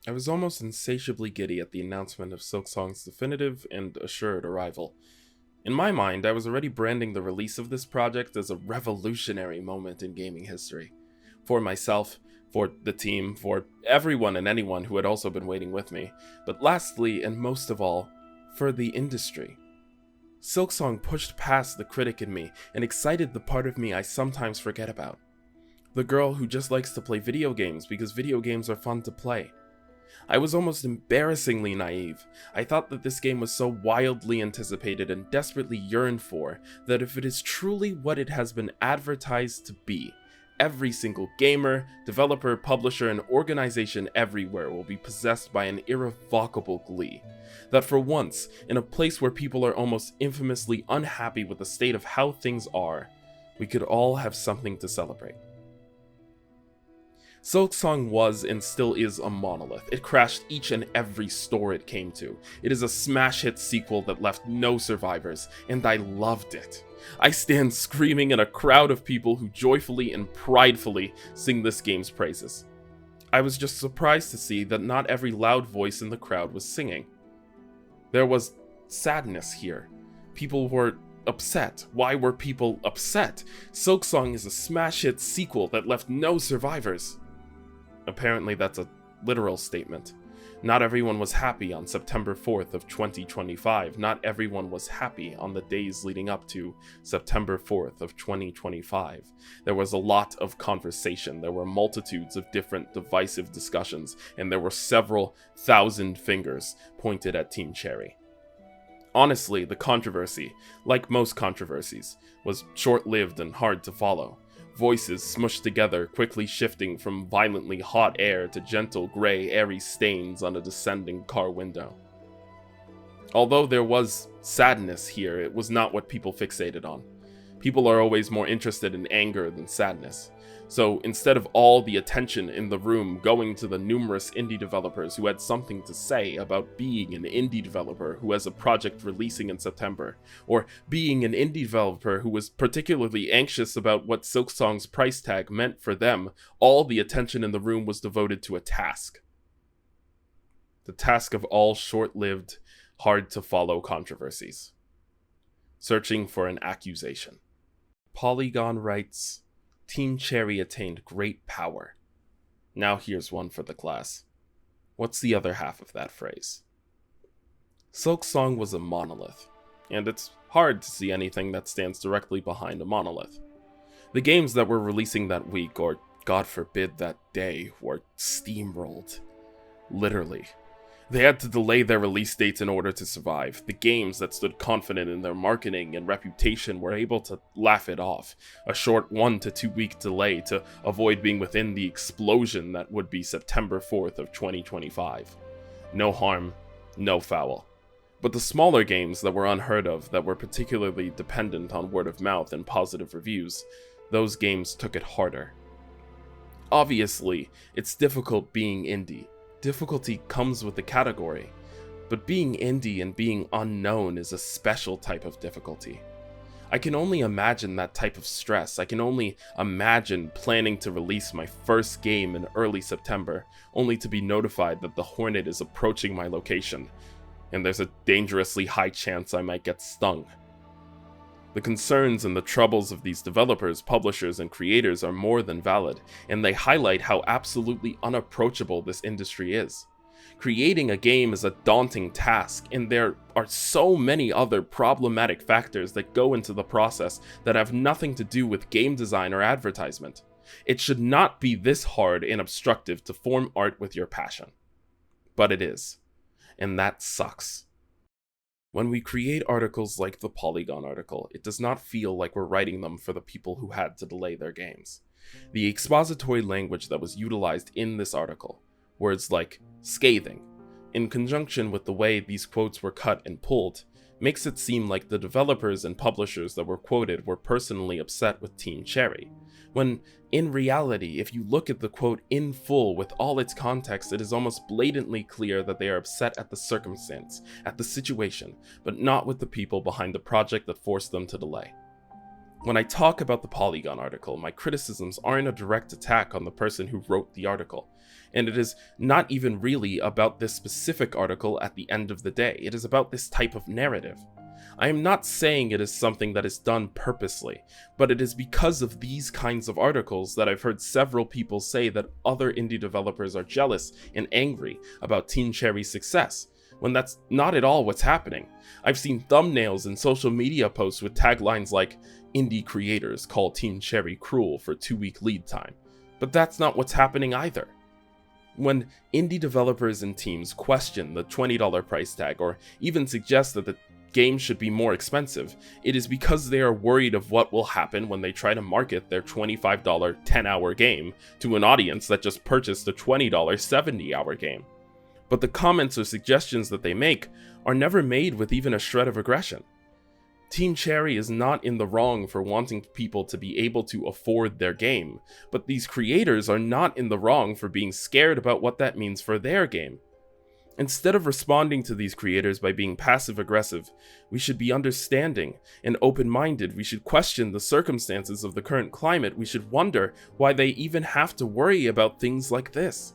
I was almost insatiably giddy at the announcement of Silksong's definitive and assured arrival. In my mind, I was already branding the release of this project as a revolutionary moment in gaming history. For myself, for the team, for everyone and anyone who had also been waiting with me, but lastly, and most of all, for the industry. Silksong pushed past the critic in me and excited the part of me I sometimes forget about. The girl who just likes to play video games because video games are fun to play. I was almost embarrassingly naive. I thought that this game was so wildly anticipated and desperately yearned for that if it is truly what it has been advertised to be, every single gamer, developer, publisher, and organization everywhere will be possessed by an irrevocable glee. That for once, in a place where people are almost infamously unhappy with the state of how things are, we could all have something to celebrate. Silksong was and still is a monolith. It crashed each and every store it came to. It is a smash hit sequel that left no survivors, and I loved it. I stand screaming in a crowd of people who joyfully and pridefully sing this game's praises. I was just surprised to see that not every loud voice in the crowd was singing. There was sadness here. People were upset. Why were people upset? Silksong is a smash hit sequel that left no survivors. Apparently that's a literal statement. Not everyone was happy on September 4th of 2025. Not everyone was happy on the days leading up to September 4th of 2025. There was a lot of conversation. There were multitudes of different divisive discussions, and there were several thousand fingers pointed at Team Cherry. Honestly, the controversy, like most controversies, was short-lived and hard to follow. Voices smushed together, quickly shifting from violently hot air to gentle gray, airy stains on a descending car window. Although there was sadness here, it was not what people fixated on. People are always more interested in anger than sadness. So instead of all the attention in the room going to the numerous indie developers who had something to say about being an indie developer who has a project releasing in September, or being an indie developer who was particularly anxious about what Silksong's price tag meant for them, all the attention in the room was devoted to a task. The task of all short-lived, hard-to-follow controversies. Searching for an accusation. Polygon writes, Team Cherry attained great power. Now here's one for the class. What's the other half of that phrase? Silksong was a monolith, and it's hard to see anything that stands directly behind a monolith. The games that were releasing that week, or God forbid that day, were steamrolled. Literally. They had to delay their release dates in order to survive. The games that stood confident in their marketing and reputation were able to laugh it off. A short 1 to 2 week delay to avoid being within the explosion that would be September 4th of 2025. No harm, no foul. But the smaller games that were unheard of, that were particularly dependent on word of mouth and positive reviews, those games took it harder. Obviously, it's difficult being indie. Difficulty comes with the category, but being indie and being unknown is a special type of difficulty. I can only imagine that type of stress. I can only imagine planning to release my first game in early September, only to be notified that the Hornet is approaching my location, and there's a dangerously high chance I might get stung. The concerns and the troubles of these developers, publishers, and creators are more than valid, and they highlight how absolutely unapproachable this industry is. Creating a game is a daunting task, and there are so many other problematic factors that go into the process that have nothing to do with game design or advertisement. It should not be this hard and obstructive to form art with your passion. But it is, and that sucks. When we create articles like the Polygon article, it does not feel like we're writing them for the people who had to delay their games. The expository language that was utilized in this article, words like scathing, in conjunction with the way these quotes were cut and pulled, makes it seem like the developers and publishers that were quoted were personally upset with Team Cherry, when in reality, if you look at the quote in full with all its context, it is almost blatantly clear that they are upset at the circumstance, at the situation, but not with the people behind the project that forced them to delay. When I talk about the Polygon article, my criticisms aren't a direct attack on the person who wrote the article, and it is not even really about this specific article at the end of the day. It is about this type of narrative. I am not saying it is something that is done purposely, but it is because of these kinds of articles that I've heard several people say that other indie developers are jealous and angry about Team Cherry's success, when that's not at all what's happening. I've seen thumbnails and social media posts with taglines like, "Indie creators call Team Cherry cruel for 2-week lead time," but that's not what's happening either. When indie developers and teams question the $20 price tag or even suggest that the game should be more expensive, it is because they are worried of what will happen when they try to market their $25 10-hour game to an audience that just purchased a $20 70-hour game. But the comments or suggestions that they make are never made with even a shred of aggression. Team Cherry is not in the wrong for wanting people to be able to afford their game, but these creators are not in the wrong for being scared about what that means for their game. Instead of responding to these creators by being passive-aggressive, we should be understanding and open-minded. We should question the circumstances of the current climate. We should wonder why they even have to worry about things like this.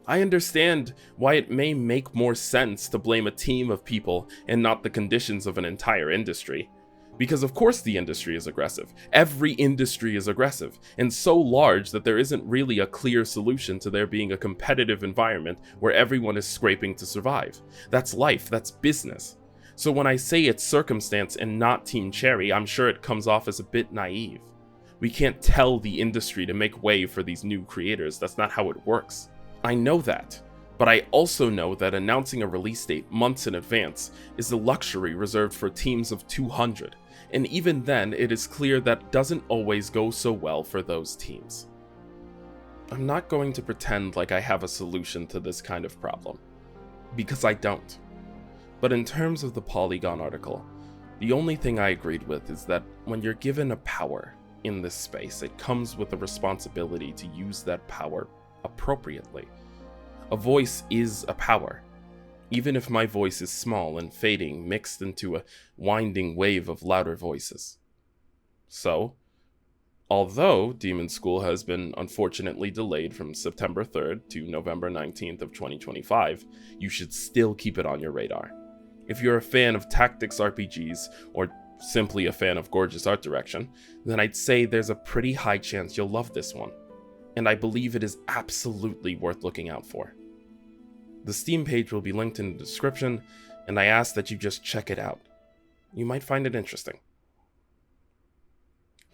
I understand why it may make more sense to blame a team of people and not the conditions of an entire industry. Because of course the industry is aggressive. Every industry is aggressive, and so large that there isn't really a clear solution to there being a competitive environment where everyone is scraping to survive. That's life, that's business. So when I say it's circumstance and not Team Cherry, I'm sure it comes off as a bit naive. We can't tell the industry to make way for these new creators. That's not how it works. I know that, but I also know that announcing a release date months in advance is a luxury reserved for teams of 200, and even then it is clear that doesn't always go so well for those teams. I'm not going to pretend like I have a solution to this kind of problem, because I don't. But in terms of the Polygon article, the only thing I agreed with is that when you're given a power in this space, it comes with a responsibility to use that power appropriately. A voice is a power, even if my voice is small and fading, mixed into a winding wave of louder voices. So, although Demonschool has been unfortunately delayed from September 3rd to November 19th of 2025, you should still keep it on your radar. If you're a fan of tactics RPGs, or simply a fan of gorgeous art direction, then I'd say there's a pretty high chance you'll love this one, and I believe it is absolutely worth looking out for. The Steam page will be linked in the description, and I ask that you just check it out. You might find it interesting.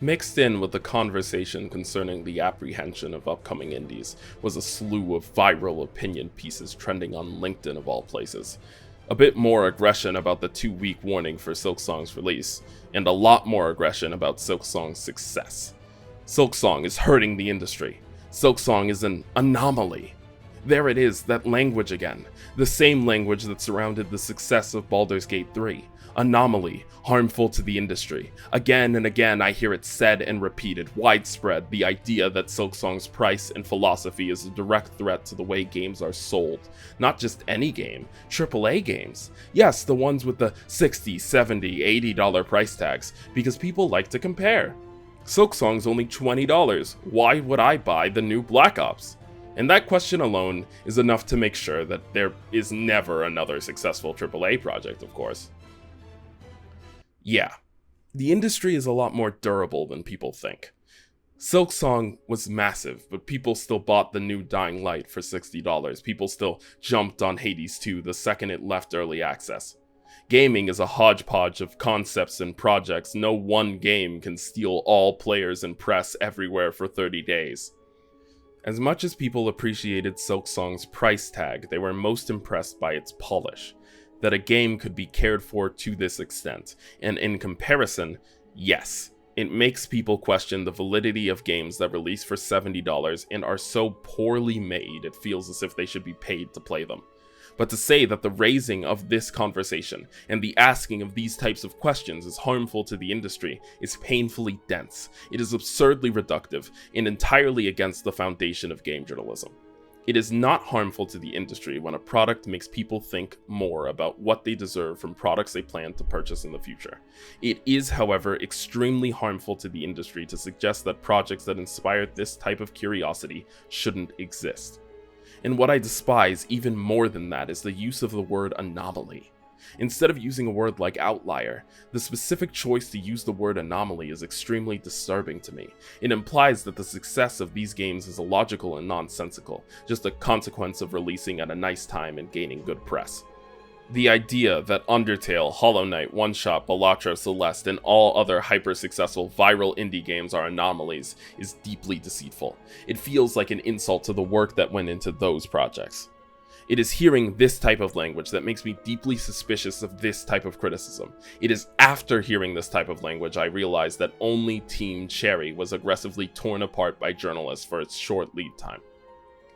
Mixed in with the conversation concerning the apprehension of upcoming indies was a slew of viral opinion pieces trending on LinkedIn of all places. A bit more aggression about the 2-week warning for Silksong's release, and a lot more aggression about Silksong's success. Silksong is hurting the industry. Silksong is an anomaly. There it is, that language again. The same language that surrounded the success of Baldur's Gate 3. Anomaly, harmful to the industry. Again and again I hear it said and repeated, widespread, the idea that Silksong's price and philosophy is a direct threat to the way games are sold. Not just any game, AAA games. Yes, the ones with the $60, $70, $80 price tags, because people like to compare. Silksong's only $20. Why would I buy the new Black Ops? And that question alone is enough to make sure that there is never another successful AAA project, of course. Yeah, the industry is a lot more durable than people think. Silksong was massive, but people still bought the new Dying Light for $60. People still jumped on Hades 2 the second it left early access. Gaming is a hodgepodge of concepts and projects. No one game can steal all players and press everywhere for 30 days. As much as people appreciated Silksong's price tag, they were most impressed by its polish. That a game could be cared for to this extent, and in comparison, yes, it makes people question the validity of games that release for $70 and are so poorly made it feels as if they should be paid to play them. But to say that the raising of this conversation and the asking of these types of questions is harmful to the industry is painfully dense. It is absurdly reductive and entirely against the foundation of game journalism. It is not harmful to the industry when a product makes people think more about what they deserve from products they plan to purchase in the future. It is, however, extremely harmful to the industry to suggest that projects that inspire this type of curiosity shouldn't exist. And what I despise even more than that is the use of the word anomaly. Instead of using a word like outlier, the specific choice to use the word anomaly is extremely disturbing to me. It implies that the success of these games is illogical and nonsensical, just a consequence of releasing at a nice time and gaining good press. The idea that Undertale, Hollow Knight, One Shot, Balatro, Celeste, and all other hyper-successful viral indie games are anomalies is deeply deceitful. It feels like an insult to the work that went into those projects. It is hearing this type of language that makes me deeply suspicious of this type of criticism. It is after hearing this type of language I realized that only Team Cherry was aggressively torn apart by journalists for its short lead time.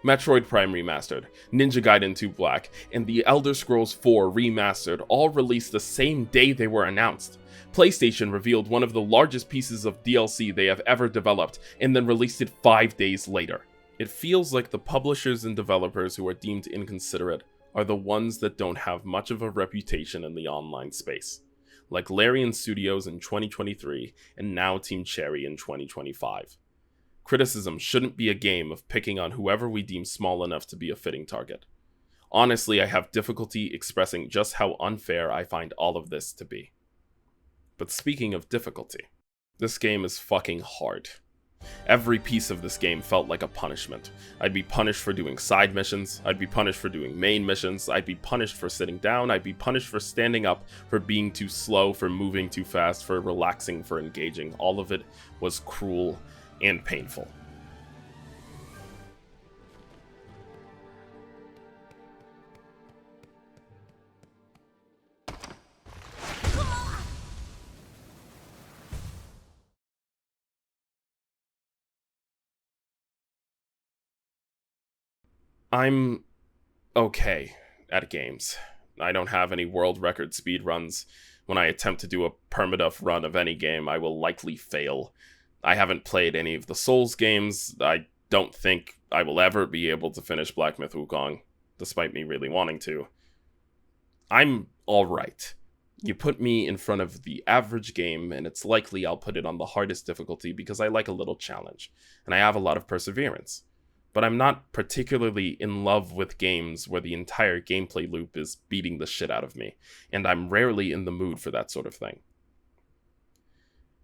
Metroid Prime Remastered, Ninja Gaiden 2 Black, and The Elder Scrolls IV Remastered all released the same day they were announced. PlayStation revealed one of the largest pieces of DLC they have ever developed, and then released it 5 days later. It feels like the publishers and developers who are deemed inconsiderate are the ones that don't have much of a reputation in the online space, like Larian Studios in 2023 and now Team Cherry in 2025. Criticism shouldn't be a game of picking on whoever we deem small enough to be a fitting target. Honestly, I have difficulty expressing just how unfair I find all of this to be. But speaking of difficulty, this game is fucking hard. Every piece of this game felt like a punishment. I'd be punished for doing side missions, I'd be punished for doing main missions, I'd be punished for sitting down, I'd be punished for standing up, for being too slow, for moving too fast, for relaxing, for engaging. All of it was cruel and painful. I'm okay at games. I don't have any world record speedruns. When I attempt to do a permadeath run of any game, I will likely fail. I haven't played any of the Souls games. I don't think I will ever be able to finish Black Myth Wukong, despite me really wanting to. I'm alright. You put me in front of the average game, and it's likely I'll put it on the hardest difficulty because I like a little challenge, and I have a lot of perseverance. But I'm not particularly in love with games where the entire gameplay loop is beating the shit out of me, and I'm rarely in the mood for that sort of thing.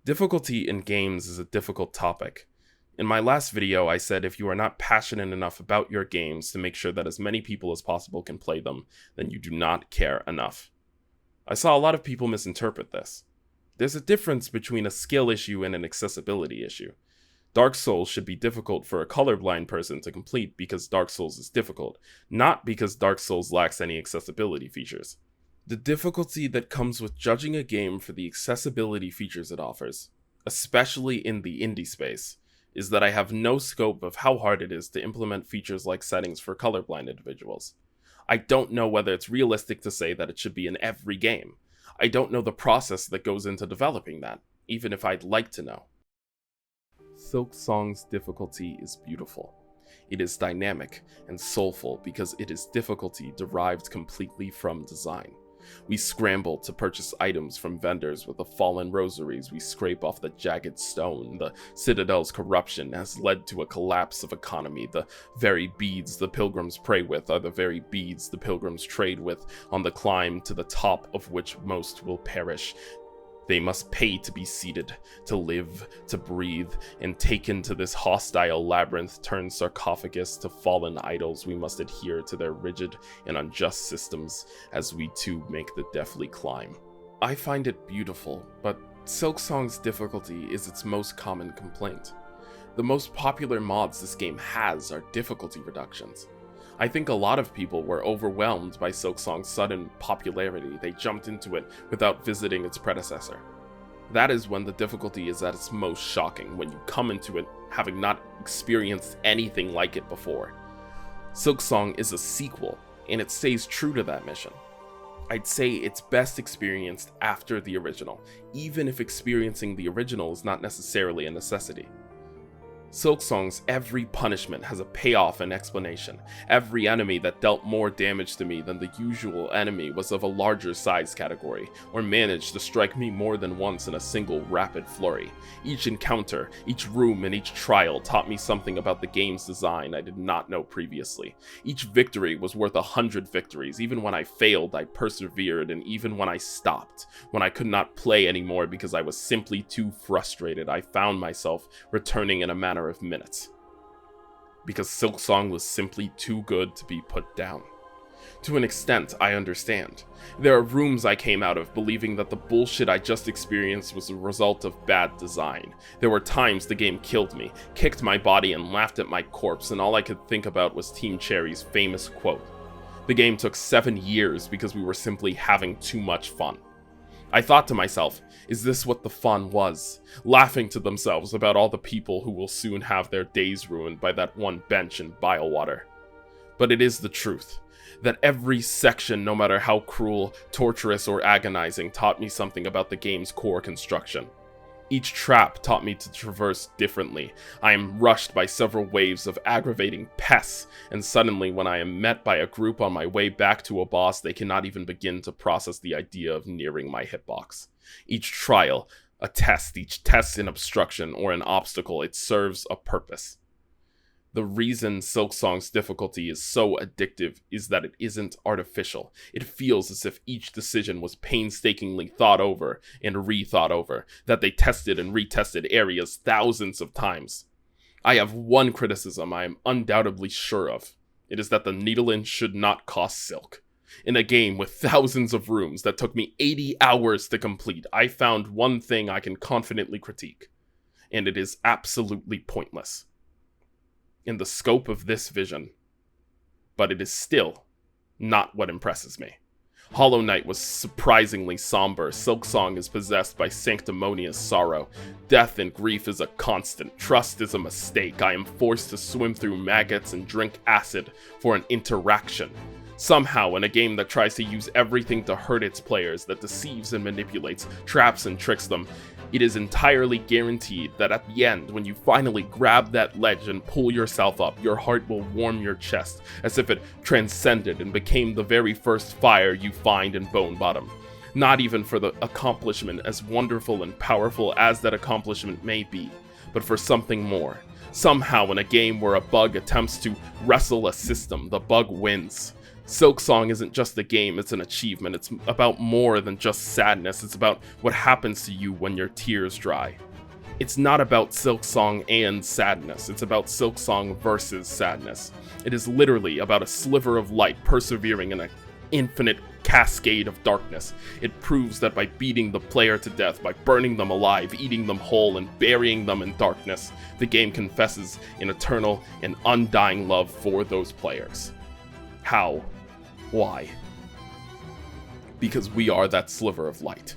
Difficulty in games is a difficult topic. In my last video, I said if you are not passionate enough about your games to make sure that as many people as possible can play them, then you do not care enough. I saw a lot of people misinterpret this. There's a difference between a skill issue and an accessibility issue. Dark Souls should be difficult for a colorblind person to complete because Dark Souls is difficult, not because Dark Souls lacks any accessibility features. The difficulty that comes with judging a game for the accessibility features it offers, especially in the indie space, is that I have no scope of how hard it is to implement features like settings for colorblind individuals. I don't know whether it's realistic to say that it should be in every game. I don't know the process that goes into developing that, even if I'd like to know. Silksong's difficulty is beautiful. It is dynamic and soulful because it is difficulty derived completely from design. We scramble to purchase items from vendors with the fallen rosaries we scrape off the jagged stone. The Citadel's corruption has led to a collapse of economy. The very beads the pilgrims pray with are the very beads the pilgrims trade with on the climb to the top of which most will perish. They must pay to be seated, to live, to breathe, and taken to this hostile labyrinth turned sarcophagus to fallen idols. We must adhere to their rigid and unjust systems as we too make the deathly climb. I find it beautiful, but Silksong's difficulty is its most common complaint. The most popular mods this game has are difficulty reductions. I think a lot of people were overwhelmed by Silksong's sudden popularity. They jumped into it without visiting its predecessor. That is when the difficulty is at its most shocking, when you come into it having not experienced anything like it before. Silksong is a sequel, and it stays true to that mission. I'd say it's best experienced after the original, even if experiencing the original is not necessarily a necessity. Silksong's every punishment has a payoff and explanation. Every enemy that dealt more damage to me than the usual enemy was of a larger size category, or managed to strike me more than once in a single rapid flurry. Each encounter, each room, and each trial taught me something about the game's design I did not know previously. Each victory was worth 100 victories. Even when I failed, I persevered, and even when I stopped, when I could not play anymore because I was simply too frustrated, I found myself returning in a matter of minutes. Because Silksong was simply too good to be put down. To an extent, I understand. There are rooms I came out of believing that the bullshit I just experienced was a result of bad design. There were times the game killed me, kicked my body, and laughed at my corpse, and all I could think about was Team Cherry's famous quote. The game took 7 years because we were simply having too much fun. I thought to myself, is this what the fun was? Laughing to themselves about all the people who will soon have their days ruined by that one bench in Bilewater. But it is the truth, that every section, no matter how cruel, torturous, or agonizing, taught me something about the game's core construction. Each trap taught me to traverse differently. I am rushed by several waves of aggravating pests, and suddenly when I am met by a group on my way back to a boss, they cannot even begin to process the idea of nearing my hitbox. Each trial, a test, each test an obstruction or an obstacle, it serves a purpose. The reason Silksong's difficulty is so addictive is that it isn't artificial. It feels as if each decision was painstakingly thought over and rethought over, that they tested and retested areas thousands of times. I have one criticism I am undoubtedly sure of. It is that the needle-in should not cost silk. In a game with thousands of rooms that took me 80 hours to complete, I found one thing I can confidently critique, and it is absolutely pointless in the scope of this vision, but it is still not what impresses me. Hollow Knight was surprisingly somber. Silksong is possessed by sanctimonious sorrow. Death and grief is a constant. Trust is a mistake. I am forced to swim through maggots and drink acid for an interaction. Somehow, in a game that tries to use everything to hurt its players, that deceives and manipulates, traps and tricks them, it is entirely guaranteed that at the end, when you finally grab that ledge and pull yourself up, your heart will warm your chest, as if it transcended and became the very first fire you find in Bone Bottom. Not even for the accomplishment, as wonderful and powerful as that accomplishment may be, but for something more. Somehow, in a game where a bug attempts to wrestle a system, the bug wins. Silksong isn't just a game, it's an achievement. It's about more than just sadness. It's about what happens to you when your tears dry. It's not about Silksong and sadness. It's about Silksong versus sadness. It is literally about a sliver of light persevering in an infinite cascade of darkness. It proves that by beating the player to death, by burning them alive, eating them whole, and burying them in darkness, the game confesses an eternal and undying love for those players. How? Why? Because we are that sliver of light.